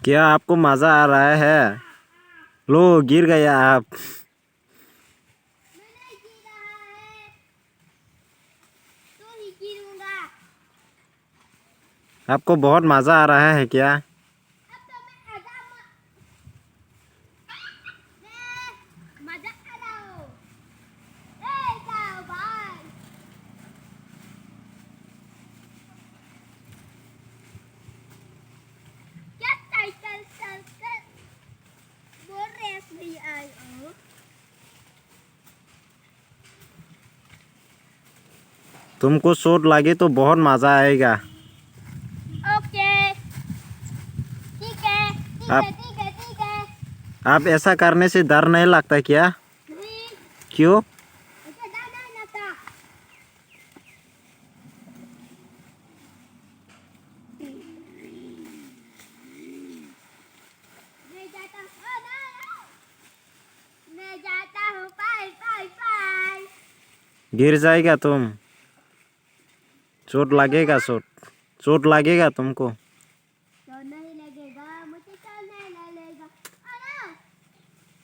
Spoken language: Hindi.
क्या आपको मज़ा आ रहा है? लो गिर गया आप। मैं नहीं गिर रहा है, तो ही गिरूंगा। आपको बहुत मज़ा आ रहा है क्या? अब तो मैं मजा आ रहा हूँ। ए जाओ भाई। क्या साइकिल चलकर वो रेस भी आई हो। तुमको चोट लगी तो बहुत मज़ा आएगा। ओके ठीक है ठीक आप है ठीक है ठीक है। आप ऐसा करने से डर नहीं लगता क्या? नहीं, क्यों? मुझे डर नहीं लगता। मैं जाता हूँ ना, मैं जाता हूँ बाय बाय बाय। गिर जाएगा तुम। चोट लगेगा तुमको।